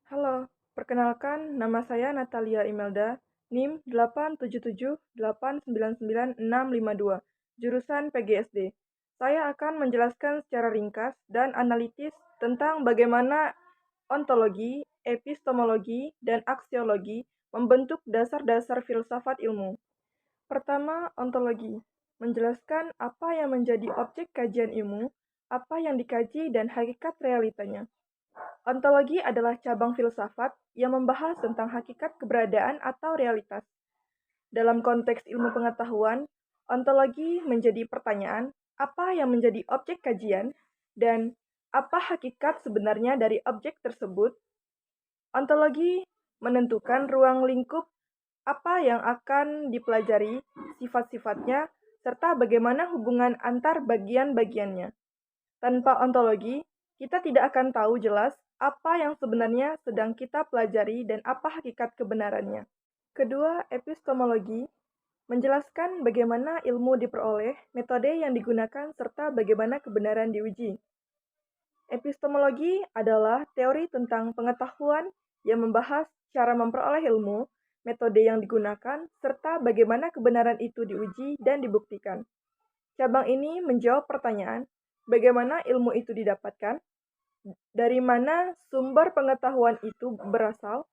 Halo, perkenalkan nama saya Natalia Imelda, NIM 877899652, jurusan PGSD. Saya akan menjelaskan secara ringkas dan analitis tentang bagaimana ontologi, epistemologi, dan aksiologi membentuk dasar-dasar filsafat ilmu. Pertama, ontologi. Menjelaskan apa yang menjadi objek kajian ilmu, apa yang dikaji, dan hakikat realitanya. Ontologi adalah cabang filsafat yang membahas tentang hakikat keberadaan atau realitas. Dalam konteks ilmu pengetahuan, ontologi menjadi pertanyaan, apa yang menjadi objek kajian, dan apa hakikat sebenarnya dari objek tersebut. Ontologi menentukan ruang lingkup apa yang akan dipelajari, sifat-sifatnya, serta bagaimana hubungan antar bagian-bagiannya. Tanpa ontologi, kita tidak akan tahu jelas apa yang sebenarnya sedang kita pelajari dan apa hakikat kebenarannya. Kedua, epistemologi menjelaskan bagaimana ilmu diperoleh, metode yang digunakan, serta bagaimana kebenaran diuji. Epistemologi adalah teori tentang pengetahuan yang membahas cara memperoleh ilmu, metode yang digunakan, serta bagaimana kebenaran itu diuji dan dibuktikan. Cabang ini menjawab pertanyaan, bagaimana ilmu itu didapatkan, dari mana sumber pengetahuan itu berasal,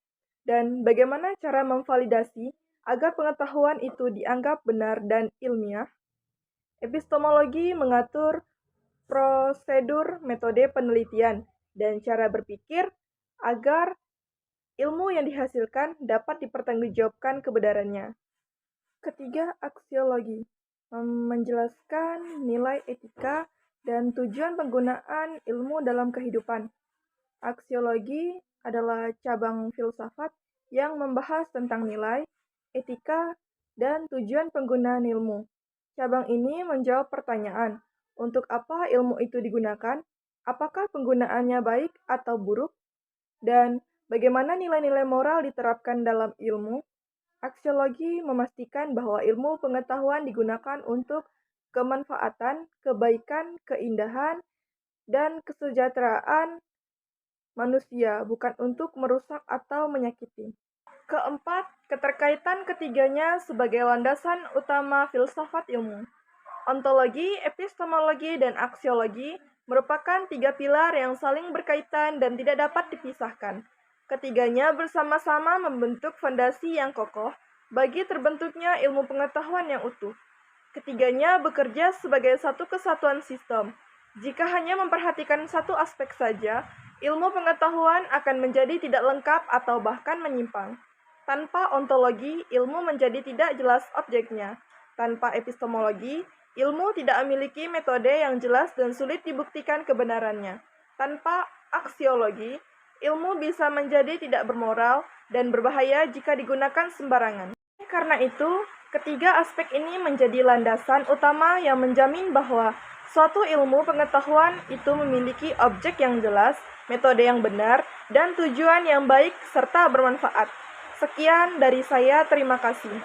dan bagaimana cara memvalidasi agar pengetahuan itu dianggap benar dan ilmiah. Epistemologi mengatur prosedur metode penelitian dan cara berpikir agar ilmu yang dihasilkan dapat dipertanggungjawabkan kebenarannya. Ketiga, aksiologi menjelaskan nilai etika dan tujuan penggunaan ilmu dalam kehidupan. Aksiologi adalah cabang filsafat yang membahas tentang nilai, etika, dan tujuan penggunaan ilmu. Cabang ini menjawab pertanyaan, untuk apa ilmu itu digunakan, apakah penggunaannya baik atau buruk, dan bagaimana nilai-nilai moral diterapkan dalam ilmu. Aksiologi memastikan bahwa ilmu pengetahuan digunakan untuk kemanfaatan, kebaikan, keindahan, dan kesejahteraan manusia, bukan untuk merusak atau menyakiti. Keempat, keterkaitan ketiganya sebagai landasan utama filsafat ilmu. Ontologi, epistemologi, dan aksiologi merupakan tiga pilar yang saling berkaitan dan tidak dapat dipisahkan. Ketiganya bersama-sama membentuk fondasi yang kokoh bagi terbentuknya ilmu pengetahuan yang utuh. Ketiganya bekerja sebagai satu kesatuan sistem. Jika hanya memperhatikan satu aspek saja, ilmu pengetahuan akan menjadi tidak lengkap atau bahkan menyimpang. Tanpa ontologi, ilmu menjadi tidak jelas objeknya. Tanpa epistemologi, ilmu tidak memiliki metode yang jelas dan sulit dibuktikan kebenarannya. Tanpa aksiologi, ilmu bisa menjadi tidak bermoral dan berbahaya jika digunakan sembarangan. Karena itu, ketiga aspek ini menjadi landasan utama yang menjamin bahwa suatu ilmu pengetahuan itu memiliki objek yang jelas, metode yang benar, dan tujuan yang baik serta bermanfaat. Sekian dari saya, terima kasih.